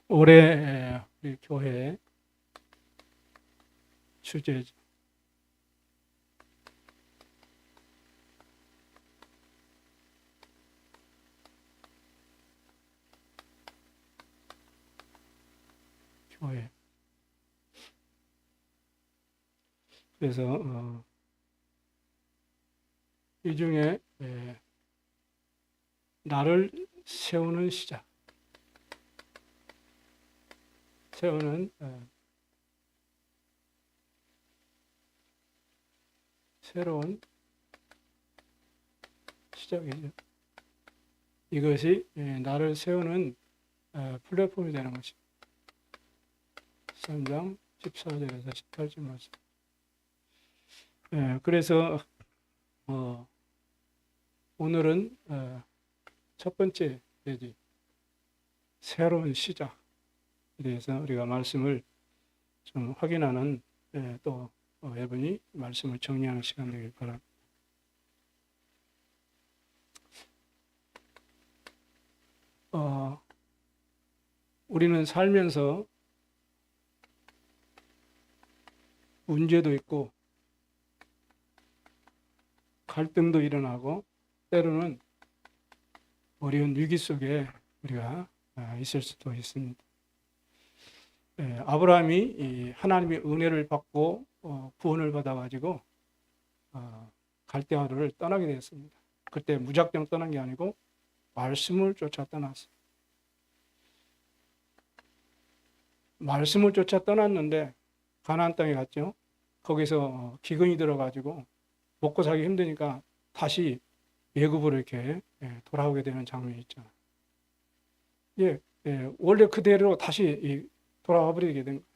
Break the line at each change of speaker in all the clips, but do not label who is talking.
올해 우리 교회 주제죠. 교회. 그래서 이 중에 나를 세우는 시작, 세우는 새로운 시작이죠. 이것이 나를 세우는 플랫폼이 되는 것입니다. 13장 14절에서 18절 말씀. 그래서 오늘은 첫 번째 내지 새로운 시작에 대해서 우리가 말씀을 좀 확인하는 또 여러분이 말씀을 정리하는 시간 되길 바랍니다. 우리는 살면서 문제도 있고 갈등도 일어나고 때로는 어려운 위기 속에 우리가 있을 수도 있습니다. 아브라함이 하나님의 은혜를 받고 구원을 받아가지고 갈대아루를 떠나게 되었습니다. 그때 무작정 떠난 게 아니고 말씀을 쫓아 떠났어요. 말씀을 쫓아 떠났는데 가나안 땅에 갔죠. 거기서 기근이 들어가지고 먹고 살기 힘드니까 다시 애굽으로 이렇게 돌아오게 되는 장면이 있잖아요. 원래 그대로 다시 돌아와 버리게 된 거예요.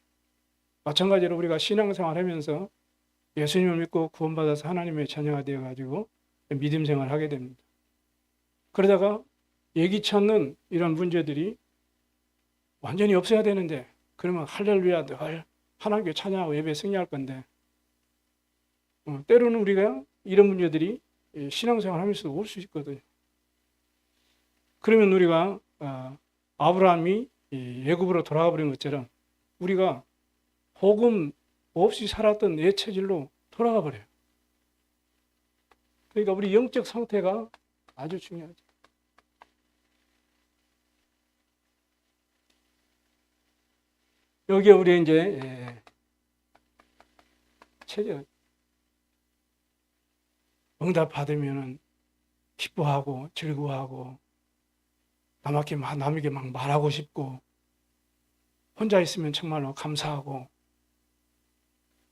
마찬가지로 우리가 신앙생활 하면서 예수님을 믿고 구원받아서 하나님의 자녀가 되어가지고 믿음 생활을 하게 됩니다. 그러다가 예기치 않는 이런 문제들이 완전히 없어야 되는데, 그러면 할렐루야 늘 하나님께 찬양하고 예배 승리할 건데, 때로는 우리가 이런 문제들이 신앙생활 하면서 올 수 있거든요. 그러면 우리가 아브라함이 애굽으로 돌아가 버린 것처럼 우리가 복음 없이 살았던 내 체질로 돌아가 버려요. 그러니까 우리 영적 상태가 아주 중요하죠. 여기에 우리 이제 체질, 응답 받으면은 기뻐하고 즐거워하고 남에게 막 말하고 싶고 혼자 있으면 정말로 감사하고,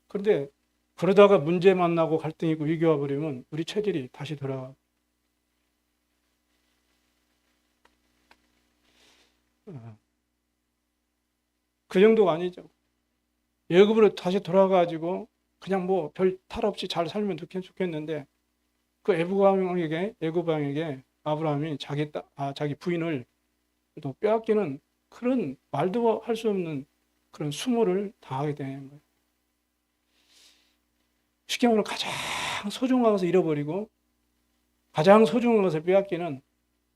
그런데 그러다가 문제 만나고 갈등이 있고 위기가 버리면 우리 체질이 다시 돌아가. 그 정도가 아니죠. 애굽으로 다시 돌아가지고 그냥 뭐 별 탈 없이 잘 살면 좋겠는데, 그 애굽 왕에게 아브라함이 자기 부인을 또 빼앗기는 그런 말도 할 수 없는 그런 수모를 당하게 되는 거예요. 쉽게 말하면 가장 소중한 것을 잃어버리고 가장 소중한 것을 빼앗기는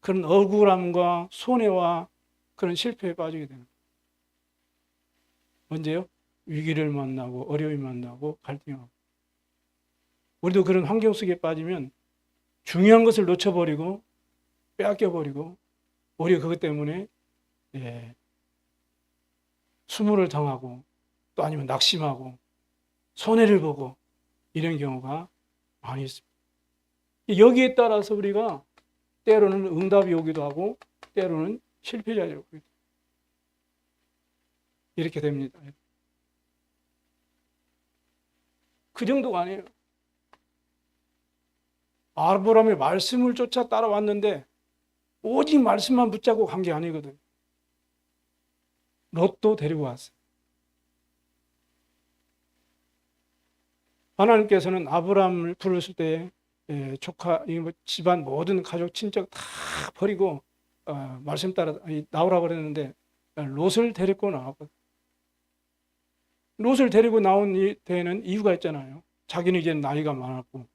그런 억울함과 손해와 그런 실패에 빠지게 되는 거예요. 언제요? 위기를 만나고 어려움이 만나고 갈등하고. 우리도 그런 환경 속에 빠지면 중요한 것을 놓쳐버리고 빼앗겨버리고 오히려 그것 때문에 수모를 당하고 또 아니면 낙심하고 손해를 보고 이런 경우가 많이 있습니다. 여기에 따라서 우리가 때로는 응답이 오기도 하고 때로는 실패자가 오기도 하고 이렇게 됩니다. 그 정도가 아니에요. 아브라함의 말씀을 쫓아 따라왔는데 오직 말씀만 붙잡고 간 게 아니거든. 롯도 데리고 왔어요. 하나님께서는 아브라함을 부르실 때 조카, 집안 모든 가족, 친척 다 버리고 말씀 따라 나오라 그랬는데 롯을 데리고 나왔거든. 롯을 데리고 나온 데에는 이유가 있잖아요. 자기는 이제 나이가 많았고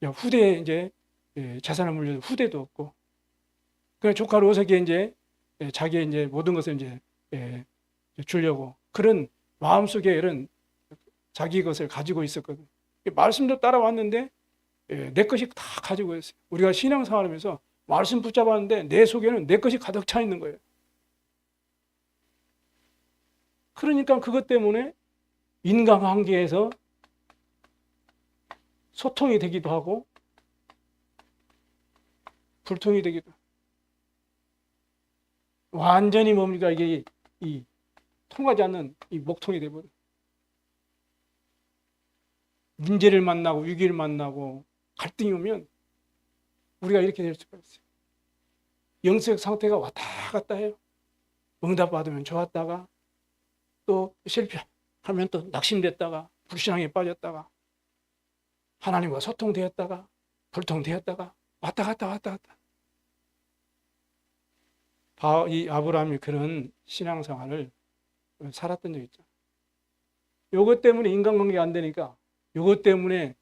후대에 이제 재산을 물려도 후대도 없고, 그래 조카 롯에게 이제 자기의 이제 모든 것을 이제 예, 주려고 그런 마음속에 이런 자기 것을 가지고 있었거든. 말씀도 따라왔는데 내 것이 다 가지고 있어요. 우리가 신앙생활하면서 말씀 붙잡았는데 내 속에는 내 것이 가득 차 있는 거예요. 그러니까 그것 때문에 인간관계에서 소통이 되기도 하고 불통이 되기도 하고 완전히 뭡니까 이게 이 통하지 않는 이 목통이 되버려. 문제를 만나고 위기를 만나고 갈등이 오면 우리가 이렇게 될 수가 있어요. 영적 상태가 왔다 갔다 해요. 응답 받으면 좋았다가 또 실패하면 또 낙심됐다가 불신앙에 빠졌다가 하나님과 소통되었다가 불통되었다가 왔다 갔다 왔다 갔다. 이 아브라함이 그런 신앙생활을 살았던 적이 있죠. 이것 때문에 인간관계가 안 되니까 이것 때문에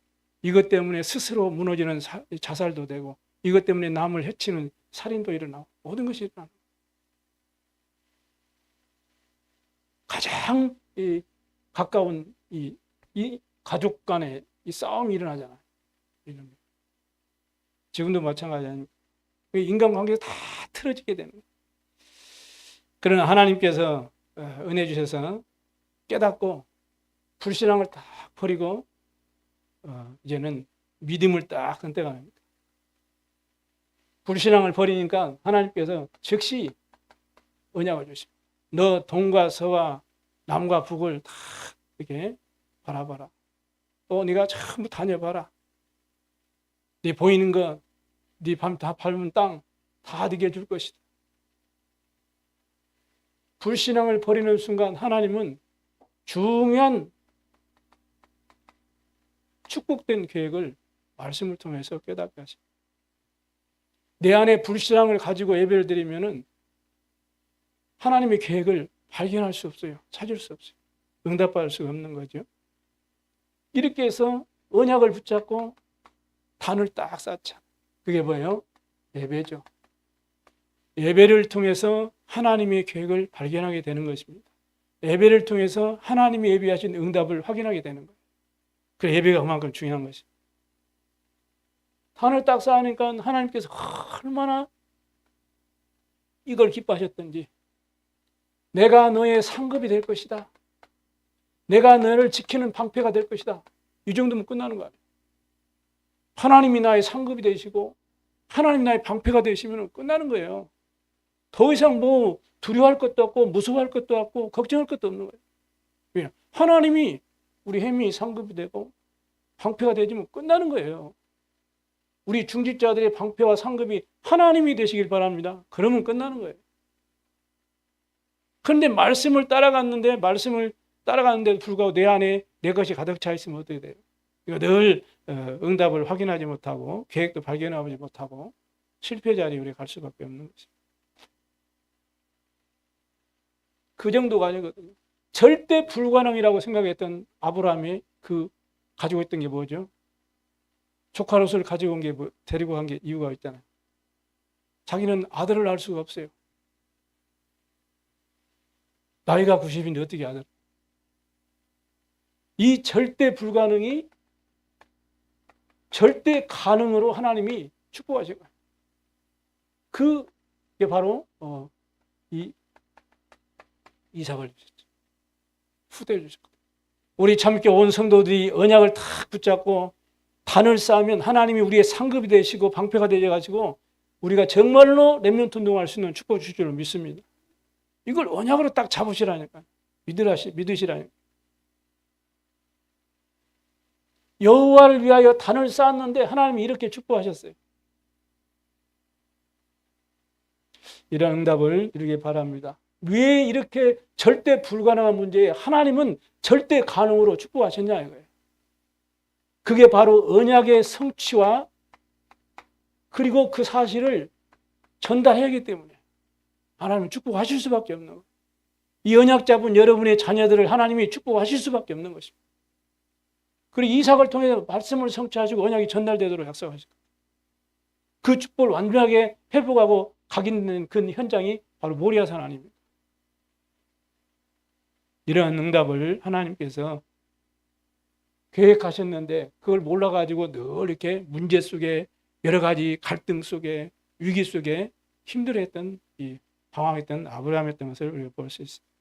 스스로 무너지는 자살도 되고 이것 때문에 남을 해치는 살인도 일어나고 모든 것이 일어나고 가장 가까운 이 가족 간의 이 싸움이 일어나잖아요. 지금도 마찬가지 아닙니까? 인간관계가 다 틀어지게 되는 거예요. 그러나 하나님께서 은혜 주셔서 깨닫고 불신앙을 딱 버리고 이제는 믿음을 딱 선택합니다. 불신앙을 버리니까 하나님께서 즉시 언약을 주십니다. 너 동과 서와 남과 북을 다 이렇게 바라봐라. 또 네가 전부 다녀봐라. 네 보이는 것, 네 다 밟은 땅 다 네게 줄 것이다. 불신앙을 버리는 순간 하나님은 중요한 축복된 계획을 말씀을 통해서 깨닫게 하십니다. 내 안에 불신앙을 가지고 예배를 드리면은 하나님의 계획을 발견할 수 없어요. 찾을 수 없어요. 응답받을 수가 없는 거죠. 이렇게 해서 언약을 붙잡고 단을 딱 쌓자. 그게 뭐예요? 예배죠. 예배를 통해서 하나님의 계획을 발견하게 되는 것입니다. 예배를 통해서 하나님이 예비하신 응답을 확인하게 되는 거예요. 그 예배가 그만큼 중요한 것이죠. 단을 딱 쌓으니까 하나님께서 얼마나 이걸 기뻐하셨던지 내가 너의 상급이 될 것이다. 내가 너를 지키는 방패가 될 것이다. 이 정도면 끝나는 거예요. 하나님이 나의 상급이 되시고 하나님이 나의 방패가 되시면 끝나는 거예요. 더 이상 뭐 두려워할 것도 없고 무서워할 것도 없고 걱정할 것도 없는 거예요. 왜? 하나님이 우리 햄이 상급이 되고 방패가 되지면 끝나는 거예요. 우리 중직자들의 방패와 상급이 하나님이 되시길 바랍니다. 그러면 끝나는 거예요. 그런데 말씀을 따라갔는데도 불구하고 내 안에 내 것이 가득 차 있으면 어떻게 돼요? 늘 응답을 확인하지 못하고 계획도 발견하지 못하고 실패 자리에 우리가 갈 수밖에 없는 것입니다. 그 정도가 아니거든요. 절대 불가능이라고 생각했던 아브라함이 가지고 있던 게 뭐죠? 조카 롯을 가지고 온 게 데리고 간 게 이유가 있잖아요. 자기는 아들을 낳을 수가 없어요. 나이가 90인데 어떻게 아들? 이 절대 불가능이 절대 가능으로 하나님이 축복하신 거예요. 그게 바로 이삭을 주셨죠. 후대를 주셨거든요. 우리 참께 온 성도들이 언약을 탁 붙잡고 단을 쌓으면 하나님이 우리의 상급이 되시고 방패가 되셔가지고 우리가 정말로 렘넌트 운동할 수 있는 축복 주실 줄 믿습니다. 이걸 언약으로 딱 잡으시라니까요. 믿으시라니까요. 여호와를 위하여 단을 쌓았는데 하나님이 이렇게 축복하셨어요. 이런 응답을 이루길 바랍니다. 왜 이렇게 절대 불가능한 문제에 하나님은 절대 가능으로 축복하셨냐 이거예요. 그게 바로 언약의 성취와 그리고 그 사실을 전달해야 하기 때문에 하나님은 축복하실 수밖에 없는 거예요. 이 언약 잡은 여러분의 자녀들을 하나님이 축복하실 수밖에 없는 것입니다. 그리고 이삭을 통해서 말씀을 성취하시고 언약이 전달되도록 약속하셨고 그 축복을 완전하게 회복하고 각인된 그 현장이 바로 모리아산 아닙니까? 이런 응답을 하나님께서 계획하셨는데 그걸 몰라가지고 늘 이렇게 문제 속에 여러 가지 갈등 속에 위기 속에 힘들어했던 방황했던 아브라함이었던 것을 우리가 볼 수 있습니다.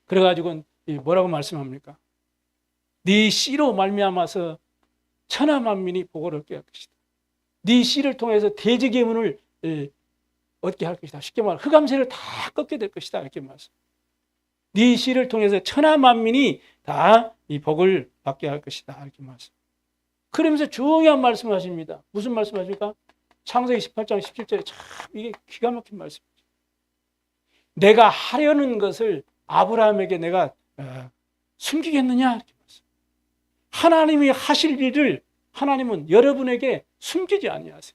그래가지고 뭐라고 말씀합니까? 네 씨로 말미암아서 천하 만민이 복을 얻게 할 것이다. 네 씨를 통해서 대지 계문을 얻게 할 것이다. 쉽게 말하면 흑암세를 다 꺾게 될 것이다. 이렇게 말씀. 네 씨를 통해서 천하 만민이 다 이 복을 받게 할 것이다. 이렇게 말씀. 그러면서 중요한 말씀을 하십니다. 무슨 말씀하십니까? 창세기 18장 17절에 참 이게 기가 막힌 말씀이죠. 내가 하려는 것을 아브라함에게 내가 숨기겠느냐? 이렇게 말씀. 하나님이 하실 일을 하나님은 여러분에게 숨기지 아니하세요.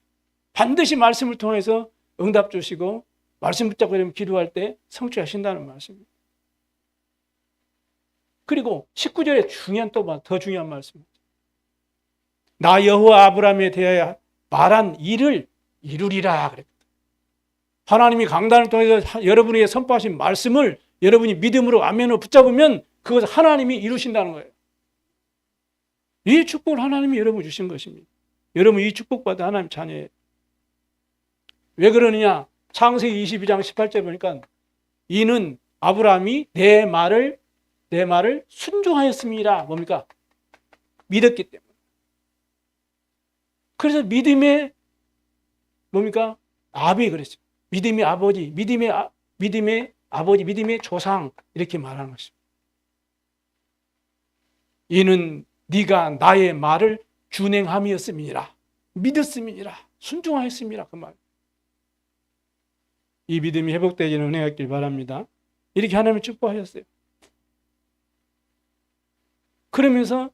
반드시 말씀을 통해서 응답 주시고 말씀 붙잡고 기도할 때 성취하신다는 말씀입니다. 그리고 19절에 또 더 중요한 말씀입니다. 나 여호와 아브라함에 대하여 말한 일을 이루리라 그랬거든. 하나님이 강단을 통해서 여러분에게 선포하신 말씀을 여러분이 믿음으로 아멘으로 붙잡으면 그것을 하나님이 이루신다는 거예요. 이 축복을 하나님이 여러분 주신 것입니다. 여러분 이 축복받은 하나님 자녀예요. 왜 그러느냐? 창세기 22장 18절 보니까 이는 아브라함이 내 말을 순종하였음이라. 뭡니까? 믿었기 때문에. 그래서 믿음의 뭡니까? 아비 그랬죠. 믿음의 아버지, 믿음의 아버지, 믿음의 조상 이렇게 말하는 것입니다. 이는 네가 나의 말을 준행함이었음이니라. 믿었음이니라. 순종하였음이라. 그 말. 이 믿음이 회복되기는 은혜였길 바랍니다. 이렇게 하나님이 축복하셨어요. 그러면서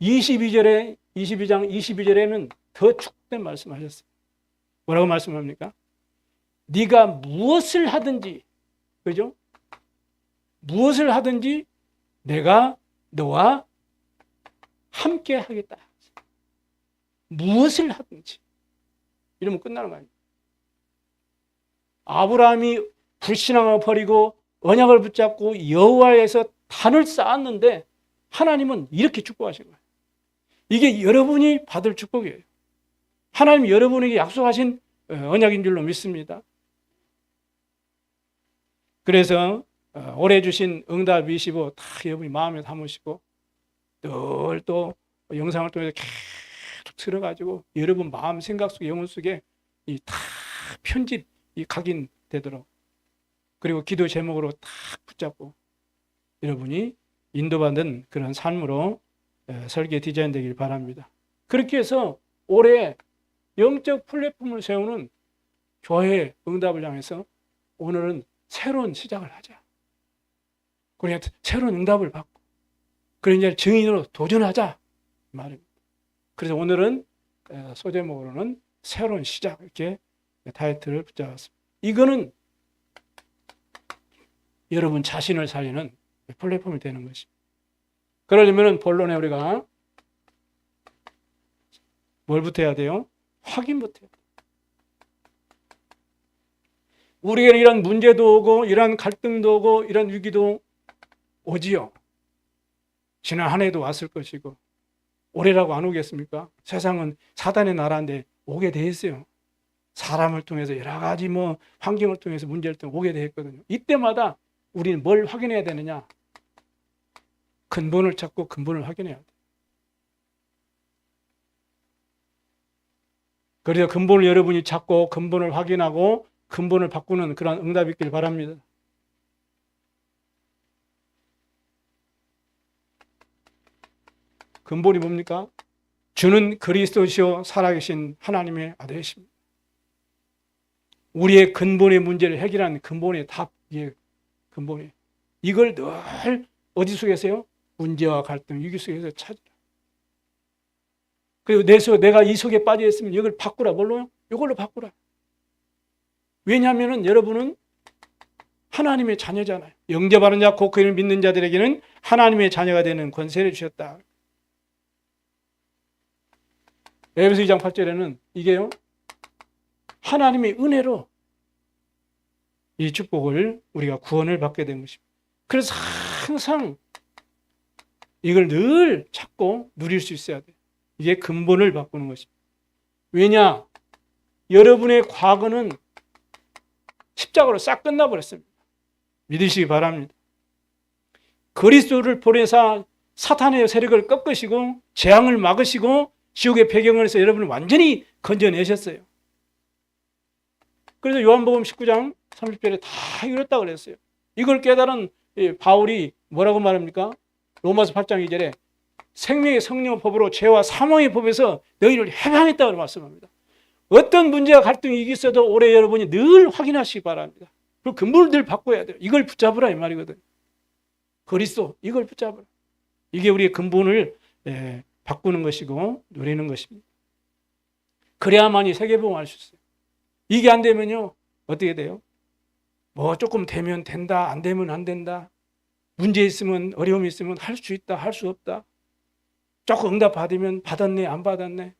22장 22절에는 더 축복된 말씀하셨어요. 뭐라고 말씀합니까? 네가 무엇을 하든지, 그죠? 무엇을 하든지 내가 너와 함께 하겠다. 무엇을 하든지. 이러면 끝나는 거 아니에요. 아브라함이 불신앙을 버리고 언약을 붙잡고 여호와에서 단을 쌓았는데 하나님은 이렇게 축복하신 거예요. 이게 여러분이 받을 축복이에요. 하나님이 여러분에게 약속하신 언약인 줄로 믿습니다. 그래서 올해 주신 응답 25 다 여러분이 마음에 담으시고 늘 또 영상을 통해서 계속 들어가지고 여러분 마음 생각 속에 영혼 속에 이 다 편집 각인되도록 그리고 기도 제목으로 딱 붙잡고 여러분이 인도받는 그런 삶으로 설계 디자인되길 바랍니다. 그렇게 해서 올해 영적 플랫폼을 세우는 교회의 응답을 향해서 오늘은 새로운 시작을 하자. 그러니까 새로운 응답을 받고 그런 이제 증인으로 도전하자 말입니다. 그래서 오늘은 소제목으로는 새로운 시작 이렇게 타이틀을 붙잡았습니다. 이거는 여러분 자신을 살리는 플랫폼이 되는 것입니다. 그러려면 본론에 우리가 뭘부터 해야 돼요? 확인부터 해야 돼요. 우리에게 이런 문제도 오고 이런 갈등도 오고 이런 위기도 오지요. 지난 한 해도 왔을 것이고 올해라고 안 오겠습니까? 세상은 사단의 나라인데 오게 돼 있어요. 사람을 통해서 여러 가지 환경을 통해서 문제를 통해 오게 돼 있거든요. 이때마다 우리는 뭘 확인해야 되느냐? 근본을 찾고 근본을 확인해야 돼. 그래서 근본을 여러분이 찾고 근본을 확인하고 근본을 바꾸는 그런 응답이 있길 바랍니다. 근본이 뭡니까? 주는 그리스도시요 살아계신 하나님의 아들이십니다. 우리의 근본의 문제를 해결하는 근본의 답, 이게 근본이. 이걸 늘 어디 속에서요? 문제와 갈등, 위기 속에서 찾으라. 그리고 내가 이 속에 빠져 있으면 이걸 바꾸라. 뭘로요? 이걸로 바꾸라. 왜냐하면 여러분은 하나님의 자녀잖아요. 영접하는 자, 곧 그를 믿는 자들에게는 하나님의 자녀가 되는 권세를 주셨다. 에베소 2장 8절에는 이게요, 하나님의 은혜로 이 축복을 우리가 구원을 받게 된 것입니다. 그래서 항상 이걸 늘 찾고 누릴 수 있어야 돼요. 이게 근본을 바꾸는 것입니다. 왜냐? 여러분의 과거는 십자가로 싹 끝나버렸습니다. 믿으시기 바랍니다. 그리스도를 보내사 사탄의 세력을 꺾으시고 재앙을 막으시고 지옥의 배경을 해서 여러분을 완전히 건져내셨어요. 그래서 요한복음 19장 30절에 다 이뤘다고 그랬어요. 이걸 깨달은 바울이 뭐라고 말합니까? 로마서 8장 2절에 생명의 성령의 법으로 죄와 사망의 법에서 너희를 해방했다고 말씀합니다. 어떤 문제와 갈등이 있어도 올해 여러분이 늘 확인하시기 바랍니다. 그 근본을 늘 바꿔야 돼요. 이걸 붙잡으라 이 말이거든요. 그리스도 이걸 붙잡으라. 이게 우리의 근본을 바꾸는 것이고 누리는 것입니다. 그래야만이 세계복음을 할 수 있어요. 이게 안 되면요 어떻게 돼요? 뭐 조금 되면 된다, 안 되면 안 된다. 문제 있으면 어려움이 있으면 할 수 있다, 할 수 없다. 조금 응답 받으면 받았네, 안 받았네.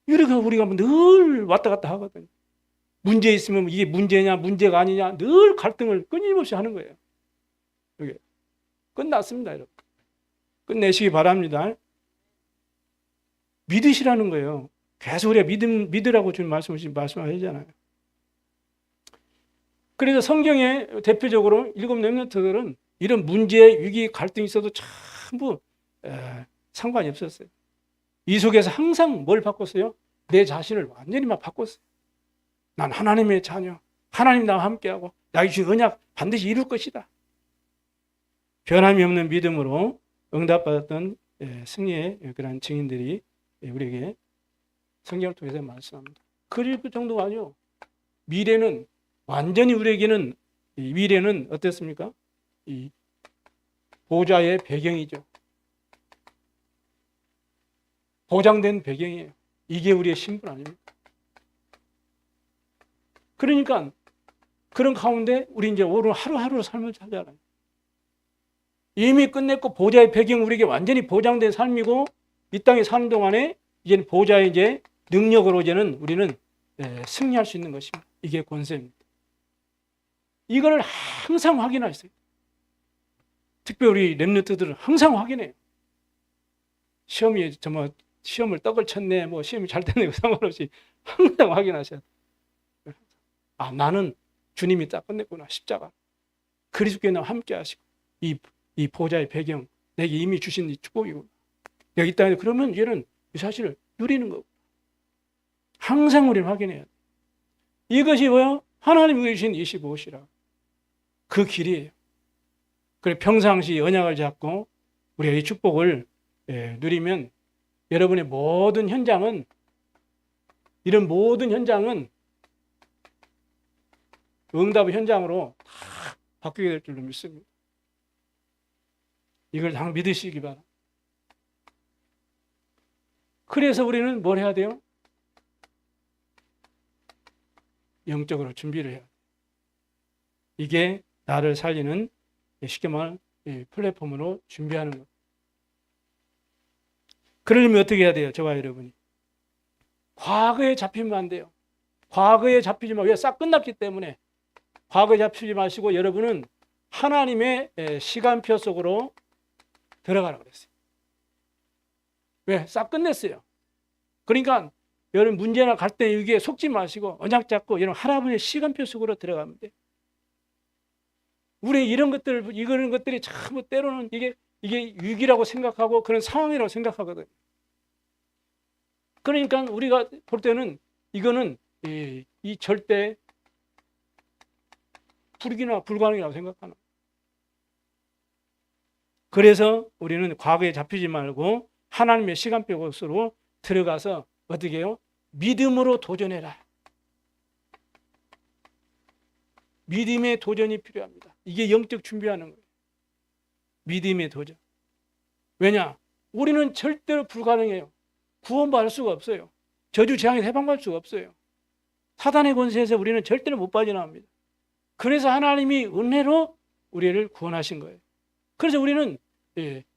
이렇게 우리가 늘 왔다 갔다 하거든요. 문제 있으면 이게 문제냐, 문제가 아니냐 늘 갈등을 끊임없이 하는 거예요. 이게 끝났습니다, 여러분. 끝내시기 바랍니다. 믿으시라는 거예요. 계속 우리가 믿으라고 주님 말씀하시잖아요. 그래서 성경에 대표적으로 7 렘넌트들은 이런 문제, 위기, 갈등이 있어도 전부 상관이 없었어요. 이 속에서 항상 뭘 바꿨어요? 내 자신을 완전히 막 바꿨어요. 난 하나님의 자녀, 하나님 나와 함께하고 나에게 주신 언약 반드시 이룰 것이다. 변함이 없는 믿음으로 응답받았던 승리의 그런 증인들이 우리에게 성경을 통해서 말씀합니다. 그 정도가 아니요. 미래는 완전히 우리에게는 이 미래는 어땠습니까? 이 보좌의 배경이죠. 보장된 배경이에요. 이게 우리의 신분 아닙니까? 그러니까 그런 가운데 우리 이제 오늘 하루하루 삶을 살잖아요. 이미 끝냈고 보좌의 배경 우리에게 완전히 보장된 삶이고 이 땅에 사는 동안에 이제는 보좌의 이제 능력으로 이제는 우리는 승리할 수 있는 것입니다. 이게 권세입니다. 이거를 항상 확인하세요. 특별히 우리 렘넌트들은 항상 확인해요. 시험이 시험을 떡을 쳤네, 뭐 시험이 잘 됐네 상관없이 항상 확인하셔야 돼요. 아, 나는 주님이 딱 끝냈구나. 십자가 그리스도께 나와 함께 하시고 이 보좌의 배경 내게 이미 주신 이 축복이구나. 내가 이 땅에 그러면 얘는 이 사실을 누리는 거고 항상 우리는 확인해야 돼. 이것이 뭐요? 하나님이 주신 25시라 그 길이에요. 그래 평상시 언약을 잡고 우리가 이 축복을 누리면 여러분의 모든 현장은 이런 모든 현장은 응답의 현장으로 다 바뀌게 될 줄로 믿습니다. 이걸 다 믿으시기 바랍니다. 그래서 우리는 뭘 해야 돼요? 영적으로 준비를 해야 돼요. 이게 나를 살리는 쉽게 말하면 플랫폼으로 준비하는 것. 그러려면 어떻게 해야 돼요? 저와 여러분이. 과거에 잡히면 안 돼요. 과거에 잡히지 말고 싹 끝났기 때문에 과거에 잡히지 마시고 여러분은 하나님의 시간표 속으로 들어가라고 그랬어요. 왜? 싹 끝냈어요. 그러니까 여러분 문제나 갈등 위기에 속지 마시고 언약 잡고 여러분 하나님의 시간표 속으로 들어가면 돼요. 우리 이런 것들이 전부 때로는 이게 위기라고 생각하고 그런 상황이라고 생각하거든요. 그러니까 우리가 볼 때는 이거는 이 절대 불기나 불가능이라고 생각하는. 그래서 우리는 과거에 잡히지 말고 하나님의 시간표 곳으로 들어가서 어떻게 해요? 믿음으로 도전해라. 믿음의 도전이 필요합니다. 이게 영적 준비하는 거예요. 믿음의 도전. 왜냐? 우리는 절대로 불가능해요. 구원받을 수가 없어요. 저주 재앙에서 해방받을 수가 없어요. 사단의 권세에서 우리는 절대로 못 빠져나옵니다. 그래서 하나님이 은혜로 우리를 구원하신 거예요. 그래서 우리는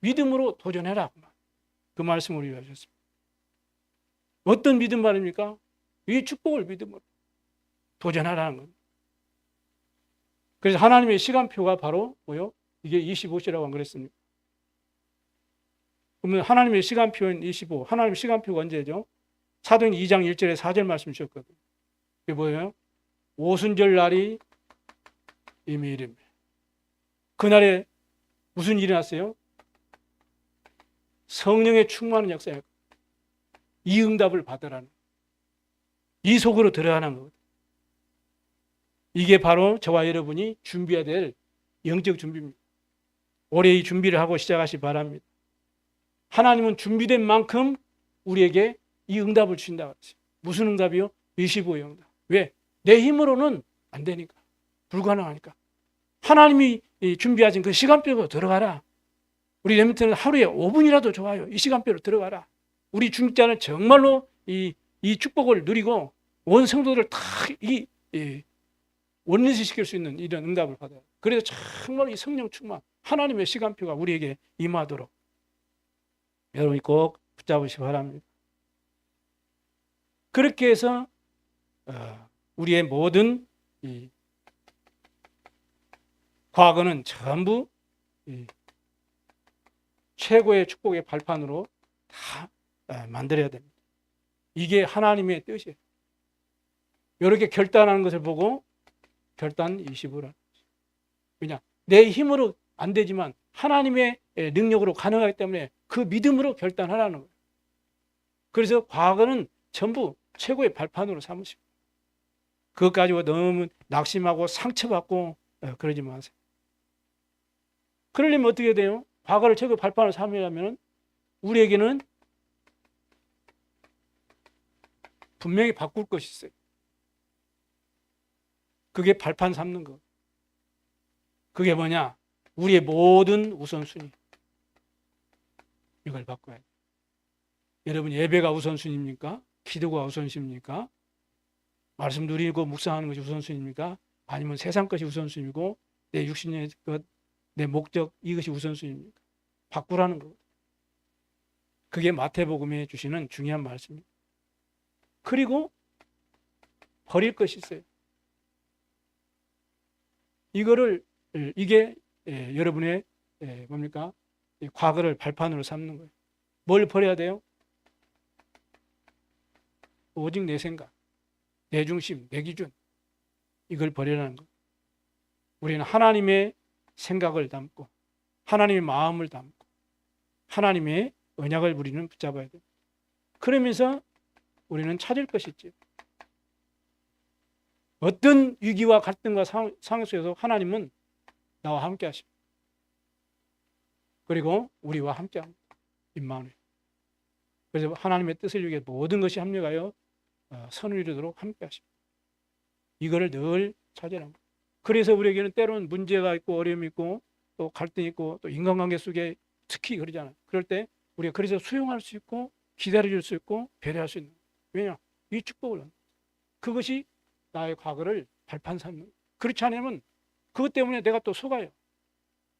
믿음으로 도전해라. 그 말씀을 우리가 하셨습니다. 어떤 믿음 말입니까? 이 축복을 믿음으로 도전하라는 겁니다. 그래서 하나님의 시간표가 바로 뭐요? 이게 25시라고 안 그랬습니까? 그러면 하나님의 시간표는 25. 하나님의 시간표가 언제죠? 사도행 2장 1절에 4절 말씀 주셨거든요. 그게 뭐예요? 오순절 날이 이미 이릅니다. 그날에 무슨 일이 났어요? 성령의 충만한 역사예요. 이 응답을 받으라는, 이 속으로 들어가는 거거든요. 이게 바로 저와 여러분이 준비해야 될 영적 준비입니다. 올해 이 준비를 하고 시작하시 바랍니다. 하나님은 준비된 만큼 우리에게 이 응답을 주신다고 했어요. 무슨 응답이요? 25의 응답. 왜? 내 힘으로는 안 되니까. 불가능하니까. 하나님이 준비하신 그 시간표로 들어가라. 우리 렘넌트는 하루에 5분이라도 좋아요. 이 시간표로 들어가라. 우리 중직자는 정말로 이 축복을 누리고 온 성도들을 다 원리시킬 수 있는 이런 응답을 받아요. 그래서 정말 이 성령 충만, 하나님의 시간표가 우리에게 임하도록 여러분이 꼭 붙잡으시기 바랍니다. 그렇게 해서 우리의 모든 이 과거는 전부 최고의 축복의 발판으로 다 만들어야 됩니다. 이게 하나님의 뜻이에요. 이렇게 결단하는 것을 보고 결단 25라는 거죠. 왜냐? 내 힘으로 안 되지만 하나님의 능력으로 가능하기 때문에 그 믿음으로 결단하라는 거예요. 그래서 과거는 전부 최고의 발판으로 삼으십니다. 그것 가지고 너무 낙심하고 상처받고 그러지 마세요. 그러려면 어떻게 돼요? 과거를 최고의 발판으로 삼으려면 우리에게는 분명히 바꿀 것이 있어요. 그게 발판 삼는 거. 그게 뭐냐? 우리의 모든 우선순위. 이걸 바꿔야 돼요. 여러분, 예배가 우선순위입니까? 기도가 우선순위입니까? 말씀 누리고 묵상하는 것이 우선순위입니까? 아니면 세상 것이 우선순위고 내 육신의 것, 내 목적 이것이 우선순위입니까? 바꾸라는 거. 그게 마태복음에 주시는 중요한 말씀입니다. 그리고 버릴 것이 있어요. 이게 여러분의 뭡니까? 과거를 발판으로 삼는 거예요. 뭘 버려야 돼요? 오직 내 생각, 내 중심, 내 기준, 이걸 버리라는 거예요. 우리는 하나님의 생각을 담고 하나님의 마음을 담고 하나님의 언약을 우리는 붙잡아야 돼요. 그러면서 우리는 찾을 것이 있죠. 어떤 위기와 갈등과 상황 속에서 하나님은 나와 함께 하십니다. 그리고 우리와 함께 합니다. 임마누엘. 그래서 하나님의 뜻을 위해 모든 것이 합력하여 선을 이루도록 함께 하십니다. 이거를 늘 찾으라는 거예요. 그래서 우리에게는 때로는 문제가 있고 어려움이 있고 또 갈등이 있고 또 인간관계 속에 특히 그러잖아요. 그럴 때 우리가 그래서 수용할 수 있고 기다려줄 수 있고 배려할 수 있는 거예요. 왜냐? 이 축복을 그것이 나의 과거를 발판 삼는 거예요. 그렇지 않으면 그것 때문에 내가 또 속아요.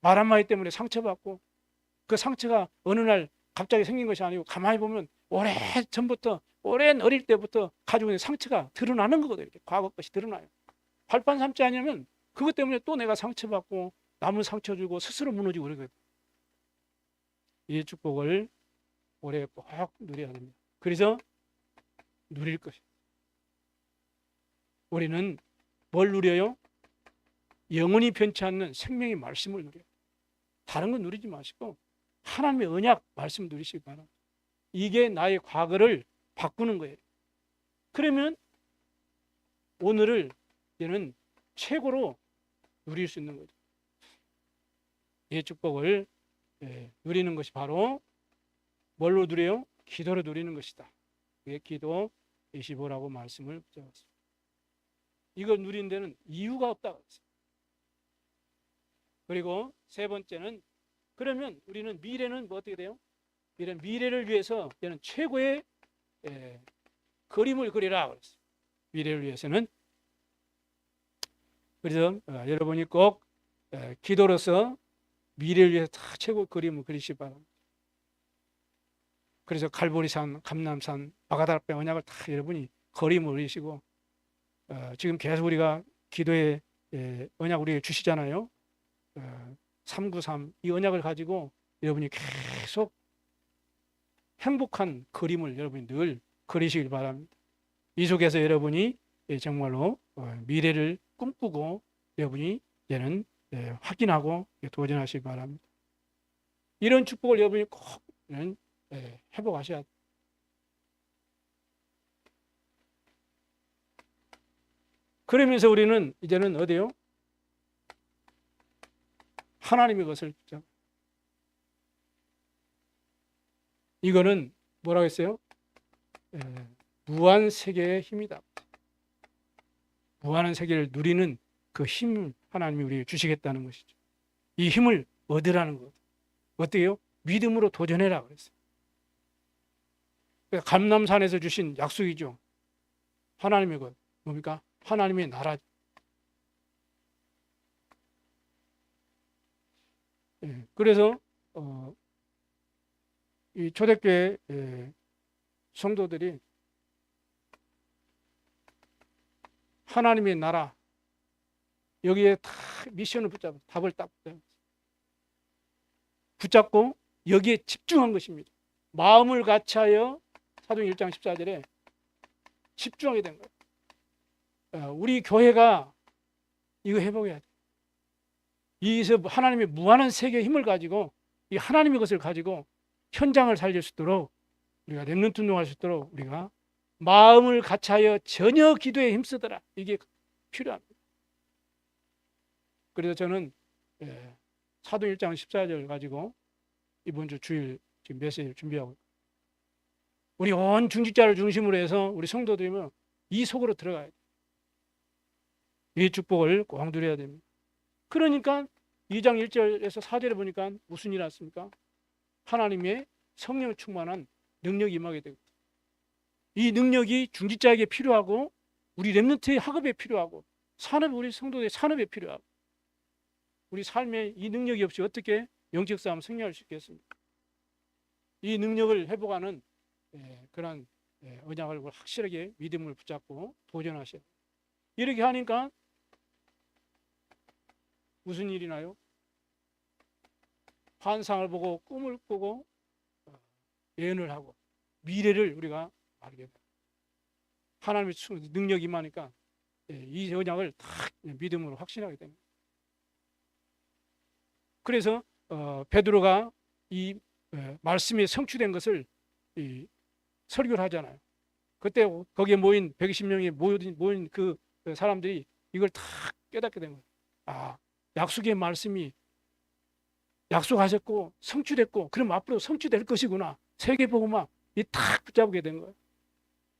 말 한마디 때문에 상처받고 그 상처가 어느 날 갑자기 생긴 것이 아니고 가만히 보면 오래 전부터 오랜 어릴 때부터 가지고 있는 상처가 드러나는 거거든요. 이렇게 과거 것이 드러나요. 발판 삼지 않으면 그것 때문에 또 내가 상처받고 남은 상처 주고 스스로 무너지고 그러거든요. 이 축복을 올해 꼭 누려야 됩니다. 그래서 누릴 것이. 우리는 뭘 누려요? 영원히 변치 않는 생명의 말씀을 누려요. 다른 건 누리지 마시고 하나님의 언약 말씀 누리시기 바랍니다. 이게 나의 과거를 바꾸는 거예요. 그러면 오늘을 얘는 최고로 누릴 수 있는 거죠. 이 축복을 누리는 것이 바로 뭘로 누려요? 기도로 누리는 것이다. 그게 기도 25라고 말씀을 붙여봤습니다. 이걸 누리는 데는 이유가 없다고 했어요. 그리고 세 번째는 그러면 우리는 미래는 뭐 어떻게 돼요? 미래를 위해서 얘는 최고의 그림을 그리라 그랬어요. 미래를 위해서는. 그래서 여러분이 꼭 기도로서 미래를 위해서 다 최고 그림을 그리시기 바랍니다. 그래서 갈보리산, 감람산, 바가다락배 언약을 다 여러분이 그림을 그리시고 지금 계속 우리가 기도의 언약 우리에게 주시잖아요. 393 이 언약을 가지고 여러분이 계속 행복한 그림을 여러분이 늘 그리시길 바랍니다. 이 속에서 여러분이 정말로 미래를 꿈꾸고 여러분이 이제는 확인하고 도전하시기 바랍니다. 이런 축복을 여러분이 꼭 회복하셔야 돼요. 그러면서 우리는 이제는 어디요? 하나님의 것을 붙잡고. 이거는 뭐라고 했어요? 무한 세계의 힘이다. 무한한 세계를 누리는 그 힘을 하나님이 우리에게 주시겠다는 것이죠. 이 힘을 얻으라는 것. 어때요? 믿음으로 도전해라 그랬어요. 감람산에서 주신 약속이죠. 하나님의 것. 뭡니까? 하나님의 나라. 그래서 이 초대교회 성도들이 하나님의 나라 여기에 다 미션을 붙잡고 답을 딱 붙잡고 여기에 집중한 것입니다. 마음을 같이하여 사도행 1장 14절에 집중하게 된 거예요. 우리 교회가 이거 회복해야 돼. 이에서 하나님의 무한한 세계의 힘을 가지고 이 하나님의 것을 가지고 현장을 살릴 수 있도록 우리가 렘넌트 운동할 수 있도록 우리가 마음을 같이하여 전혀 기도에 힘쓰더라. 이게 필요합니다. 그래서 저는 사도행 1장 14절 가지고 이번 주 주일 지금 메시지를 준비하고 우리 온 중직자를 중심으로 해서 우리 성도들이면 이 속으로 들어가야 돼요. 이 축복을 꼭 누려야 됩니다. 그러니까 2장 1절에서 4절에 보니까 무슨 일이 났습니까? 하나님의 성령 충만한 능력이 임하게 되고 이 능력이 중직자에게 필요하고 우리 렘넌트의 학업에 필요하고 산업 우리 성도의 산업에 필요하고 우리 삶에 이 능력이 없이 어떻게 영적 싸움 승리할 수 있겠습니까? 이 능력을 회복하는 그런 언약을 확실하게 믿음을 붙잡고 도전하셔야 돼요. 이렇게 하니까 무슨 일이 나요? 환상을 보고 꿈을 꾸고 예언을 하고 미래를 우리가 알게 돼요. 하나님의 능력이 임하니까 이 언약을 다 믿음으로 확신하게 됩니다. 그래서 베드로가 이 말씀이 성취된 것을 설교를 하잖아요. 그때 거기에 모인 120명이 모인 그 사람들이 이걸 다 깨닫게 된 거예요. 아, 약속의 말씀이 약속하셨고 성취됐고 그럼 앞으로 성취될 것이구나. 세계복음화 이 딱 붙잡게 된 거예요.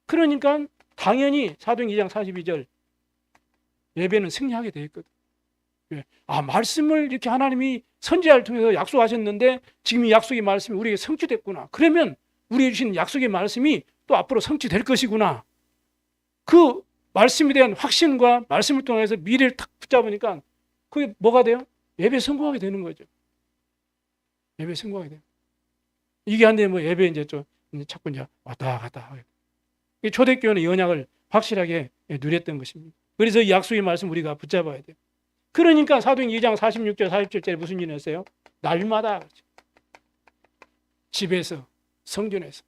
그러니까 당연히 사도행 2장 42절 예배는 승리하게 돼 있거든. 아, 말씀을 이렇게 하나님이 선지자를 통해서 약속하셨는데 지금 이 약속의 말씀이 우리에게 성취됐구나. 그러면 우리에게 주신 약속의 말씀이 또 앞으로 성취될 것이구나. 그 말씀에 대한 확신과 말씀을 통해서 미래를 탁 붙잡으니까 그게 뭐가 돼요? 예배 성공하게 되는 거죠. 예배 성공하게 돼요. 이게 안 되면 뭐 예배 이제 좀 자꾸 이제 왔다 갔다 하게 돼요. 초대교회는 이 언약을 확실하게 누렸던 것입니다. 그래서 이 약속의 말씀 우리가 붙잡아야 돼요. 그러니까 사도행 2장 46절 47절에 무슨 일이 있어요? 날마다 그렇죠. 집에서 성전에서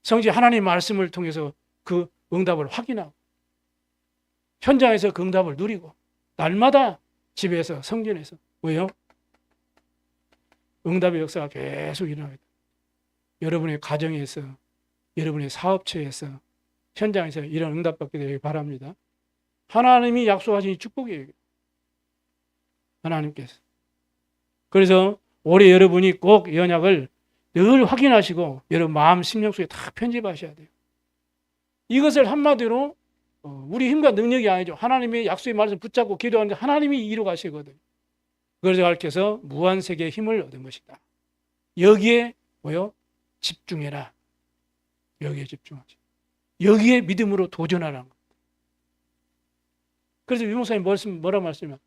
성지 하나님의 말씀을 통해서 그 응답을 확인하고 현장에서 그 응답을 누리고 날마다 집에서 성전에서 왜요? 응답의 역사가 계속 일어나게 돼요. 여러분의 가정에서 여러분의 사업처에서 현장에서 이런 응답받게 되길 바랍니다. 하나님이 약속하신 이 축복이에요. 하나님께서. 그래서 올해 여러분이 꼭 이 언약을 늘 확인하시고 여러분 마음 심령 속에 다 편집하셔야 돼요. 이것을 한마디로 우리 힘과 능력이 아니죠. 하나님의 약속의 말씀 붙잡고 기도하는데 하나님이 이루 가시거든요. 그걸 가르쳐서 무한세계의 힘을 얻은 것이다. 여기에 뭐요? 집중해라. 여기에 집중하지. 여기에 믿음으로 도전하라는 것. 그래서 유목사님 뭐라고 말씀하면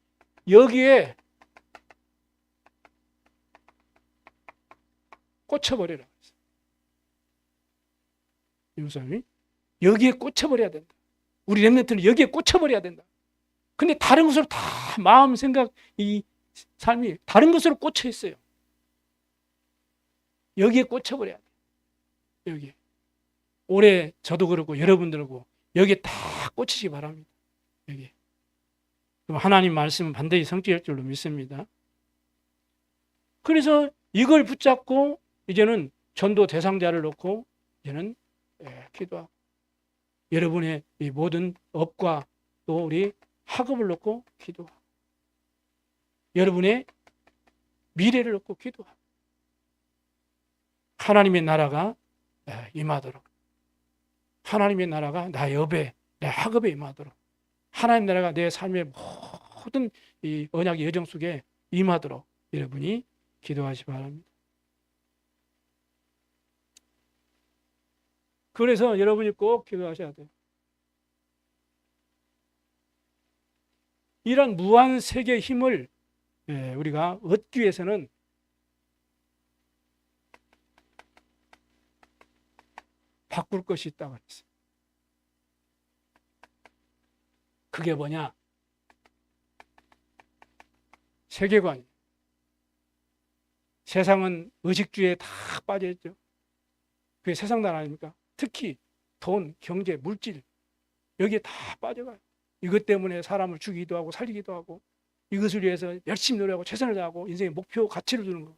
여기에 꽂혀버려라. 유목사님이 여기에 꽂혀버려야 된다. 우리 렘넌트는 여기에 꽂혀버려야 된다. 근데 다른 것으로 다 마음, 생각, 이 삶이 다른 것으로 꽂혀 있어요. 여기에 꽂혀버려야 돼요. 여기에. 올해 저도 그렇고 여러분들고 여기에 다 꽂히시기 바랍니다. 여기. 그럼 하나님 말씀은 반드시 성취할 줄로 믿습니다. 그래서 이걸 붙잡고 이제는 전도 대상자를 놓고 이제는 기도하고 여러분의 이 모든 업과 또 우리 학업을 놓고 기도하고 여러분의 미래를 놓고 기도하고 하나님의 나라가 임하도록 하나님의 나라가 나의 업에 내 학업에 임하도록 하나님의 나라가 내 삶의 모든 이 언약의 여정 속에 임하도록 여러분이 기도하시기 바랍니다. 그래서 여러분이 꼭 기도하셔야 돼요. 이런 무한 세계의 힘을 우리가 얻기 위해서는 바꿀 것이 있다고 했어요. 그게 뭐냐? 세계관이에요. 세상은 의식주의에 다 빠져있죠. 그게 세상 나라 아닙니까? 특히 돈, 경제, 물질 여기에 다 빠져가요. 이것 때문에 사람을 죽이기도 하고 살리기도 하고 이것을 위해서 열심히 노력하고 최선을 다하고 인생의 목표, 가치를 두는 거.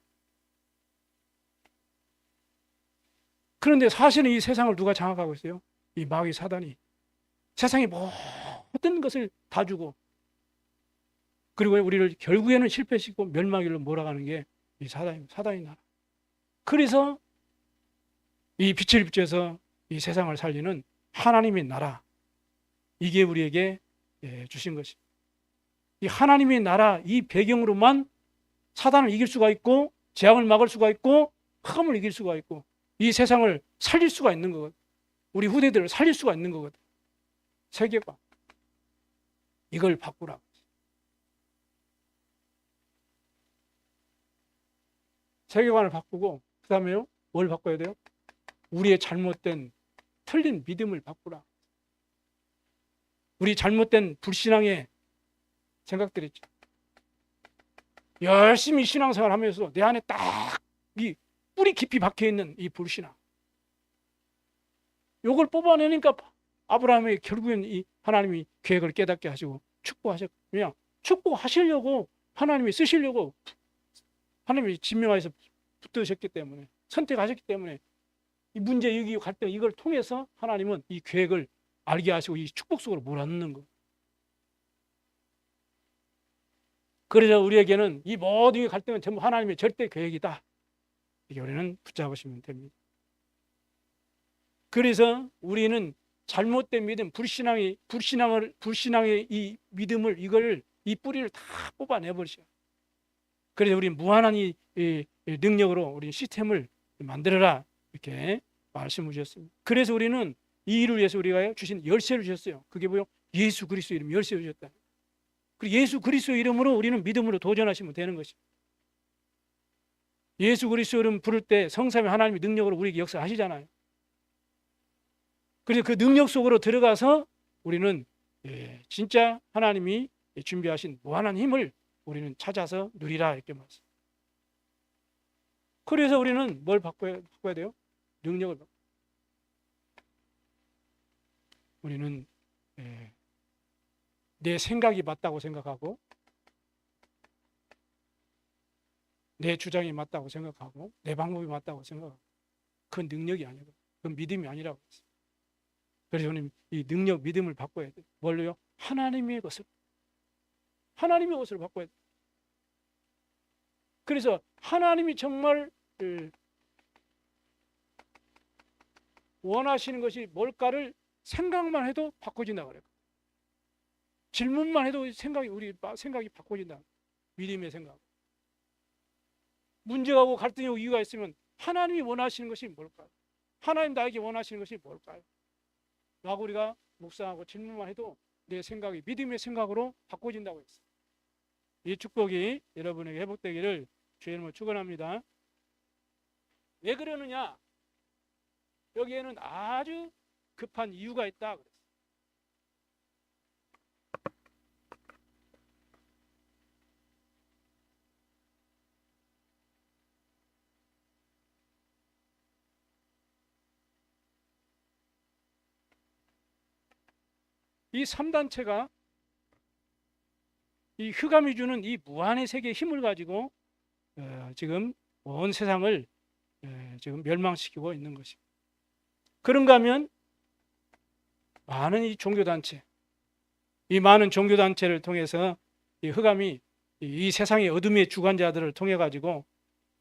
그런데 사실은 이 세상을 누가 장악하고 있어요? 이 마귀 사단이. 세상의 모든 것을 다 주고 그리고 우리를 결국에는 실패시키고 멸망길로 몰아가는 게 이 사단이 나라. 그래서 이 빛을 비춰서 이 세상을 살리는 하나님의 나라 이게 우리에게 주신 것입니다. 이 하나님의 나라 이 배경으로만 사단을 이길 수가 있고 재앙을 막을 수가 있고 흑암을 이길 수가 있고 이 세상을 살릴 수가 있는 거거든. 우리 후대들을 살릴 수가 있는 거거든. 세계관 이걸 바꾸라고. 세계관을 바꾸고 그 다음에요 뭘 바꿔야 돼요? 우리의 잘못된 틀린 믿음을 바꾸라. 우리 잘못된 불신앙의 생각들 있죠. 열심히 신앙생활 하면서 내 안에 딱 이 뿌리 깊이 박혀있는 이 불신앙 요걸 뽑아내니까 아브라함이 결국엔 이 하나님이 계획을 깨닫게 하시고 축복하셨거든요. 축복하시려고 하나님이 쓰시려고 하나님이 지명하셔서 붙드셨기 때문에 선택하셨기 때문에 이 문제, 위기, 갈등 이걸 통해서 하나님은 이 계획을 알게 하시고 이 축복 속으로 몰아넣는 거예요. 그래서 우리에게는 이 모든 갈등은 전부 하나님의 절대 계획이다. 이게 우리는 붙잡으시면 됩니다. 그래서 우리는 잘못된 믿음, 불신앙의 이 믿음을 이 뿌리를 다 뽑아내 버리셔. 그래서 우리 무한한 이 능력으로 우리 시스템을 만들어라 이렇게 말씀을 주셨습니다. 그래서 우리는 이 일을 위해서 우리가 주신 열쇠를 주셨어요. 그게 뭐요? 예수 그리스도 이름 열쇠를 주셨다. 그리고 예수 그리스도 이름으로 우리는 믿음으로 도전하시면 되는 것입니다. 예수 그리스도 이름 부를 때 성삼위 하나님의 능력으로 우리에게 역사하시잖아요. 그래서 그 능력 속으로 들어가서 우리는 진짜 하나님이 준비하신 무한한 힘을 우리는 찾아서 누리라 이렇게 말씀. 그래서 우리는 뭘 바꿔야 돼요? 능력을 바꿔. 우리는 내 생각이 맞다고 생각하고 내 주장이 맞다고 생각하고 내 방법이 맞다고 생각하고 그건 능력이 아니고 그건 믿음이 아니라고 했어요. 그래서 우리는 이 능력, 믿음을 바꿔야 돼요. 뭘로요? 하나님의 것을 바꿔야 돼요. 그래서 하나님이 정말 원하시는 것이 뭘까를 생각만 해도 바꿔진다 그래요. 질문만 해도 우리 생각이 바꿔진다. 믿음의 생각. 문제가 오고 갈등이 오고 이유가 있으면 하나님이 원하시는 것이 뭘까요? 하나님 나에게 원하시는 것이 뭘까요? 라고 우리가 묵상하고 질문만 해도 내 생각이 믿음의 생각으로 바꿔진다고 했어요. 이 축복이 여러분에게 회복되기를 주의 이름으로 축원합니다. 왜 그러느냐? 여기에는 아주 급한 이유가 있다 그랬어요. 이 3단체가 이 흑암이 주는 이 무한의 세계의 힘을 가지고 지금 온 세상을 지금 멸망시키고 있는 것입니다. 그런가 하면 많은 이 종교단체, 이 많은 종교단체를 통해서 이 흑암이 이 세상의 어둠의 주관자들을 통해 가지고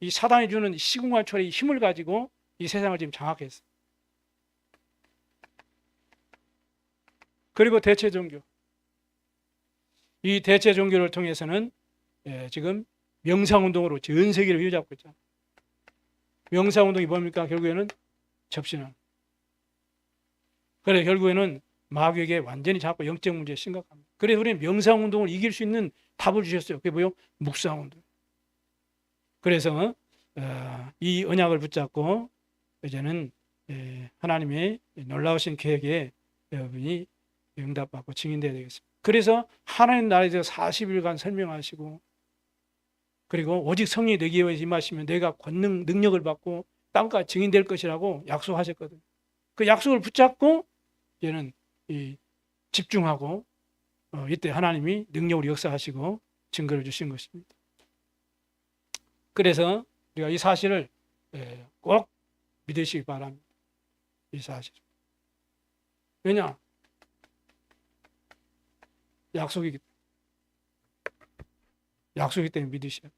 이 사단이 주는 시공간초의 힘을 가지고 이 세상을 지금 장악했어요. 그리고 대체 종교, 이 대체 종교를 통해서는 지금 명상운동으로 전 세계를 휘잡고 있잖아요. 명상운동이 뭡니까? 결국에는 접신은. 그래 결국에는 마귀에게 완전히 잡고 영적 문제에 심각합니다. 그래서 우리는 명상운동을 이길 수 있는 답을 주셨어요. 그게 뭐요? 묵상운동. 그래서 이 언약을 붙잡고 이제는 하나님의 놀라우신 계획에 여러분이 응답받고 증인되어야 되겠습니다. 그래서 하나님 나라에 대해서 40일간 설명하시고 그리고 오직 성령이 내게 임하시면 내가 권능 능력을 받고 땅까지 증인될 것이라고 약속하셨거든요. 그 약속을 붙잡고 이제는 집중하고 이때 하나님이 능력으로 역사하시고 증거를 주신 것입니다. 그래서 우리가 이 사실을 꼭 믿으시기 바랍니다. 이 사실. 왜냐? 약속이기 때문에 믿으셔야 돼요.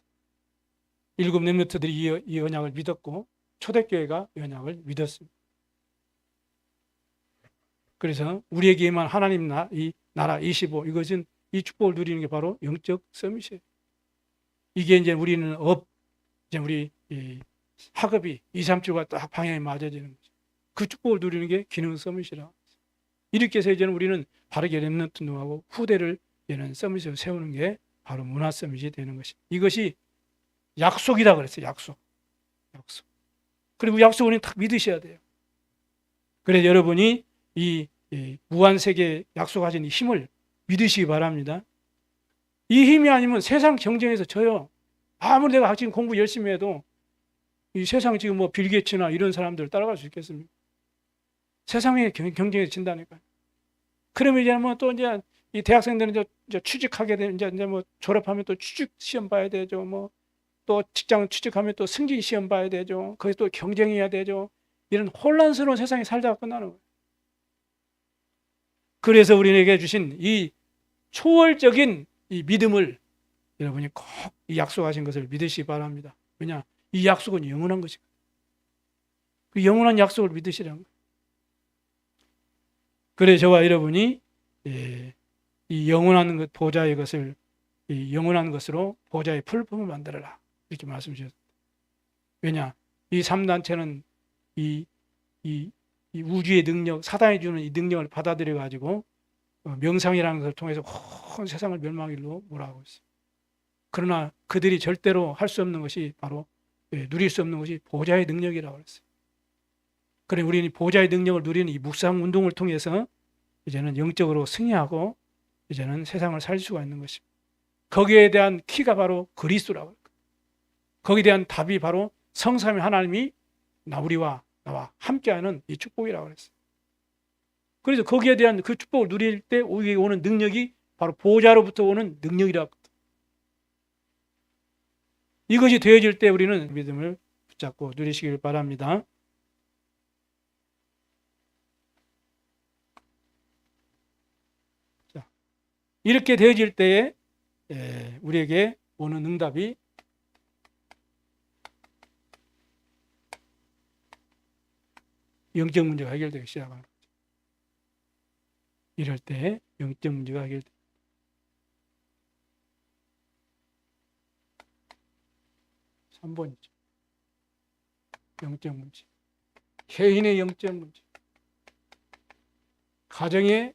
일곱 렘넌트들이 이 언약을 믿었고 초대교회가 이 언약을 믿었습니다. 그래서 우리에게만 하나님 이 나라 25 이것은 이 축복을 누리는 게 바로 영적 서밋이에요. 이게 이제 우리는 이제 우리 학업이 2, 3주가 딱 방향이 맞아지는 거죠. 그 축복을 누리는 게 기능 서밋이라. 이렇게 해서 이제는 우리는 바르게 렘넌트 운동하고 후대를 얘는 서밋으로 세우는 게 바로 문화 서밋이 되는 것입니다. 이것이 약속이라 그랬어요. 약속. 그리고 약속을 우리는 딱 믿으셔야 돼요. 그래서 여러분이 이 무한세계 약속하신 이 힘을 믿으시기 바랍니다. 이 힘이 아니면 세상 경쟁에서 져요. 아무리 내가 지금 공부 열심히 해도 이 세상 지금 뭐 빌 게이츠나 이런 사람들 따라갈 수 있겠습니까? 세상의 경쟁에서 진다니까요. 그러면 이제 뭐 또 이제 이 대학생들은 이제 취직하게 되면 이제 뭐 졸업하면 또 취직 시험 봐야 되죠. 뭐 또 직장 취직하면 또 승진 시험 봐야 되죠. 거기서 또 경쟁해야 되죠. 이런 혼란스러운 세상에 살다가 끝나는 거예요. 그래서 우리에게 주신 이 초월적인 이 믿음을 여러분이 꼭 이 약속하신 것을 믿으시기 바랍니다. 왜냐? 이 약속은 영원한 것이거든요. 그 영원한 약속을 믿으시라는 거예요. 그래서 저와 여러분이 이 영원한 것 보좌의 것을 이 영원한 것으로 보좌의 풀품을 만들어라 이렇게 말씀 주셨습니다. 왜냐? 이 3단체는 이 우주의 능력, 사단이 주는 이 능력을 받아들여 가지고 명상이라는 것을 통해서 온 세상을 멸망일로 몰아가고 있어요. 그러나 그들이 절대로 할 수 없는 것이 바로 누릴 수 없는 것이 보좌의 능력이라고 그랬어요. 그래 우리는 보좌의 능력을 누리는 이 묵상 운동을 통해서 이제는 영적으로 승리하고 이제는 세상을 살 수가 있는 것입니다. 거기에 대한 키가 바로 그리스도라고 합니다. 거기에 대한 답이 바로 성삼위 하나님이 우리와 나와 함께하는 이 축복이라고 그랬어요. 그래서 거기에 대한 그 축복을 누릴 때 우리에게 오는 능력이 바로 보좌로부터 오는 능력이라고. 이것이 되어질 때 우리는 믿음을 붙잡고 누리시길 바랍니다. 자, 이렇게 되어질 때에 우리에게 오는 응답이 영적 문제가 해결되기 시작하는 거죠. 이럴 때 영적 문제가 해결됩니다. 3번이죠. 영적 문제. 개인의 영적 문제. 가정에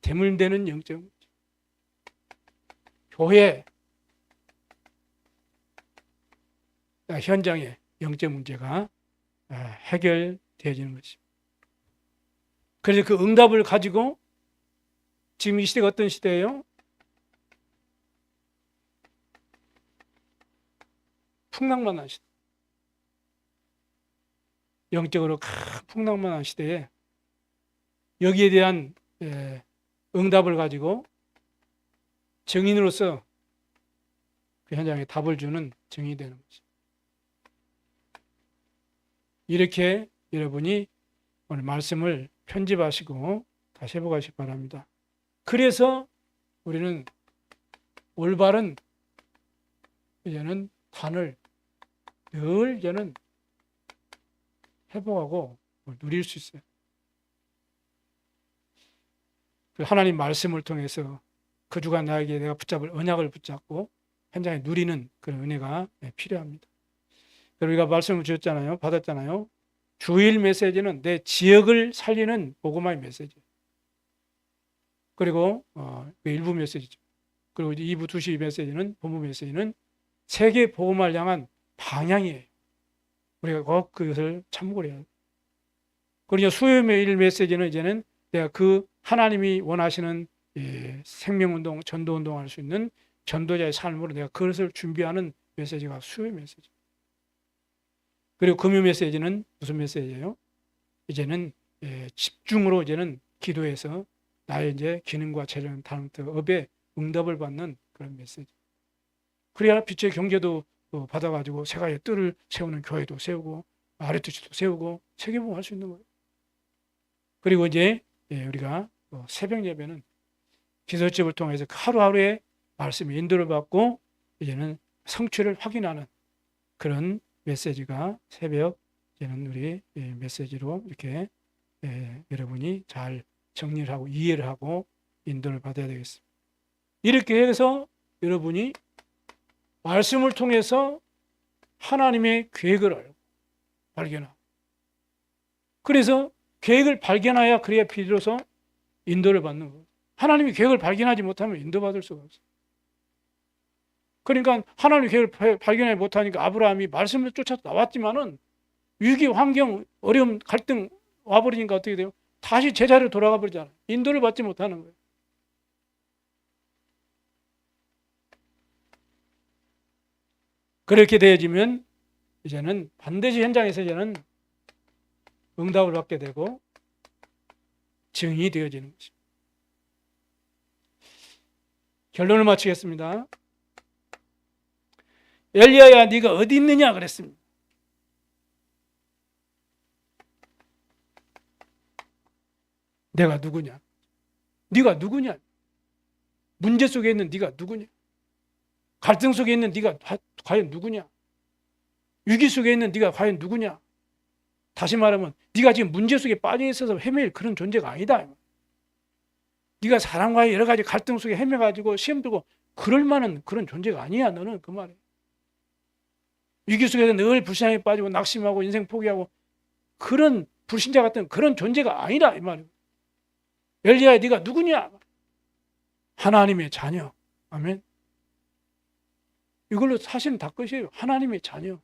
대물되는 영적 문제. 교회, 현장의 영적 문제가 해결되어지는 것입니다. 그래서 그 응답을 가지고 지금 이 시대가 어떤 시대예요? 풍랑만한 시대. 영적으로 큰 풍랑만한 시대에 여기에 대한 응답을 가지고 증인으로서 그 현장에 답을 주는 증인이 되는 거죠. 이렇게 여러분이 오늘 말씀을 편집하시고 다시 해보시기 바랍니다. 그래서 우리는 올바른 이제는 단을 늘 이제는 회복하고 누릴 수 있어요. 하나님 말씀을 통해서 그 주간 나에게 내가 붙잡을 언약을 붙잡고 현장에 누리는 그런 은혜가 필요합니다. 우리가 말씀을 주셨잖아요. 받았잖아요. 주일 메시지는 내 지역을 살리는 복음화의 메시지. 그리고 일부 메시지죠. 그리고 2부 2시 메시지는 본부 메시지는 세계 복음화를 향한 방향이에요. 우리가 꼭 그것을 참고를 해야 돼요. 그리고 수요일 메시지는 이제는 내가 그 하나님이 원하시는 생명운동, 전도운동 할 수 있는 전도자의 삶으로 내가 그것을 준비하는 메시지가 수요일 메시지. 그리고 금요 메시지는 무슨 메시지예요? 이제는 집중으로 이제는 기도해서 나의 이제 기능과 재능, 탤런트, 업에 응답을 받는 그런 메시지. 그래야 빛의 경제도 받아가지고 세가의 뜰을 세우는 교회도 세우고 아래투시도 세우고 세계복음할 수 있는 거예요. 그리고 이제 우리가 새벽 예배는 기도집을 통해서 하루하루의 말씀의 인도를 받고 이제는 성취를 확인하는 그런 메시지가 새벽 이제는 우리 메시지로 이렇게 여러분이 잘 정리를 하고 이해를 하고 인도를 받아야 되겠습니다. 이렇게 해서 여러분이 말씀을 통해서 하나님의 계획을 알고 발견하고 그래서 계획을 발견해야 그래야 비로소 인도를 받는 거예요. 하나님이 계획을 발견하지 못하면 인도받을 수가 없어요. 그러니까 하나님의 계획을 발견하지 못하니까 아브라함이 말씀을 쫓아서 나왔지만은 위기, 환경, 어려움, 갈등 와버리니까 어떻게 돼요? 다시 제자리로 돌아가 버리잖아요. 인도를 받지 못하는 거예요. 그렇게 되어지면 이제는 반드시 현장에서 이제는 응답을 받게 되고 증인이 되어지는 것입니다. 결론을 마치겠습니다. 엘리야야 네가 어디 있느냐 그랬습니다. 내가 누구냐? 네가 누구냐? 문제 속에 있는 네가 누구냐? 갈등 속에 있는 네가 과연 누구냐? 위기 속에 있는 네가 과연 누구냐? 다시 말하면 네가 지금 문제 속에 빠져 있어서 헤맬 그런 존재가 아니다. 네가 사람과의 여러 가지 갈등 속에 헤매가지고 시험 들고 그럴 만한 그런 존재가 아니야. 너는 그 말이야. 위기 속에서 늘 불신앙에 빠지고 낙심하고 인생 포기하고 그런 불신자 같은 그런 존재가 아니라 이 말이야. 엘리야야 네가 누구냐? 하나님의 자녀. 아멘. 이걸로 사실은 다 끝이에요. 하나님의 자녀.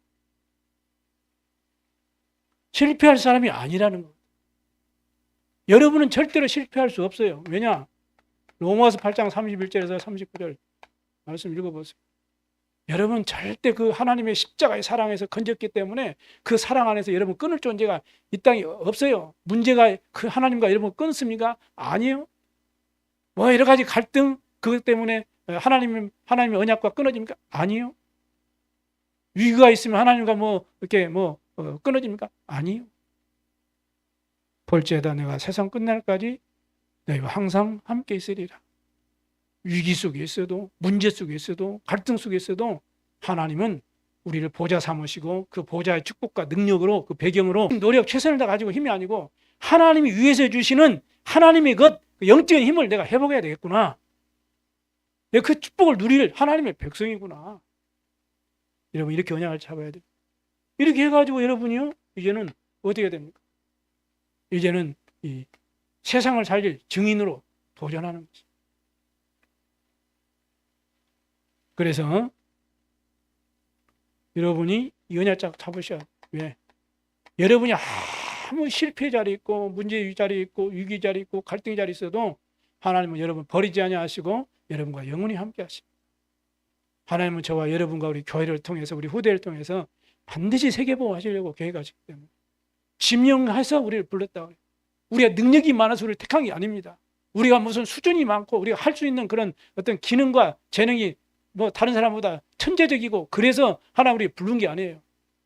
실패할 사람이 아니라는 것. 여러분은 절대로 실패할 수 없어요. 왜냐? 로마서 8장 31절에서 39절 말씀 읽어보세요. 여러분 절대 그 하나님의 십자가의 사랑에서 건졌기 때문에 그 사랑 안에서 여러분 끊을 존재가 이 땅에 없어요. 문제가 그 하나님과 여러분 끊습니까? 아니에요. 뭐 여러 가지 갈등 그것 때문에 하나님의 언약과 끊어집니까? 아니에요. 위기가 있으면 하나님과 이렇게 끊어집니까? 아니에요. 볼지어다 내가 세상 끝날까지 너희와 항상 함께 있으리라. 위기 속에 있어도 문제 속에 있어도 갈등 속에 있어도 하나님은 우리를 보좌 삼으시고 그 보좌의 축복과 능력으로 그 배경으로 노력 최선을 다 가지고 힘이 아니고 하나님이 위에서 주시는 하나님의 그 영적인 힘을 내가 회복해야 되겠구나. 내가 그 축복을 누릴 하나님의 백성이구나. 여러분 이렇게 언약을 잡아야 돼요. 이렇게 해가지고 여러분이요 이제는 어떻게 됩니까? 이제는 이 세상을 살릴 증인으로 도전하는 거죠. 그래서 여러분이 이 언약짝 잡으셔야 돼요. 왜? 여러분이 아무 실패 자리 있고 문제 자리 있고 위기 자리 있고 갈등 자리 있어도 하나님은 여러분 버리지 아니하시고 여러분과 영원히 함께 하십니다. 하나님은 저와 여러분과 우리 교회를 통해서 우리 후대를 통해서 반드시 세계복음 하시려고 계획하시기 때문에 지명해서 우리를 불렀다. 우리가 능력이 많아서 우리를 택한 게 아닙니다. 우리가 무슨 수준이 많고 우리가 할 수 있는 그런 어떤 기능과 재능이 뭐 다른 사람보다 천재적이고 그래서 하나님 우리 부른 게 아니에요.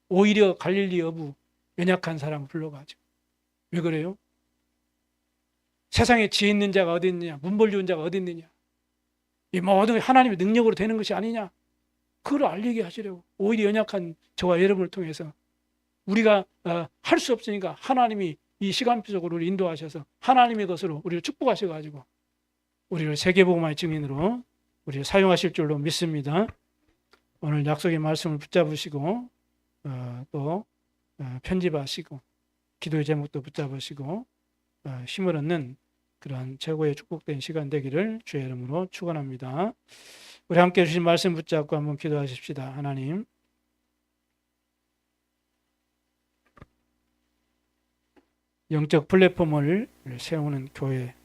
오히려 갈릴리 어부 연약한 사람 불러가지고. 왜 그래요? 세상에 지혜 있는 자가 어디 있느냐, 문벌 좋은 자가 어디 있느냐, 이 모든 하나님의 능력으로 되는 것이 아니냐, 그걸 알리게 하시려고 오히려 연약한 저와 여러분을 통해서 우리가 할 수 없으니까 하나님이 이 시간표 속으로 우리를 인도하셔서 하나님의 것으로 우리를 축복하셔가지고 우리를 세계복음화의 증인으로 우리를 사용하실 줄로 믿습니다. 오늘 약속의 말씀을 붙잡으시고 또 편집하시고 기도의 제목도 붙잡으시고 힘을 얻는 그러한 최고의 축복된 시간 되기를 주의 이름으로 축원합니다. 우리 함께 주신 말씀 붙잡고 한번 기도하십시다. 하나님, 영적 플랫폼을 세우는 교회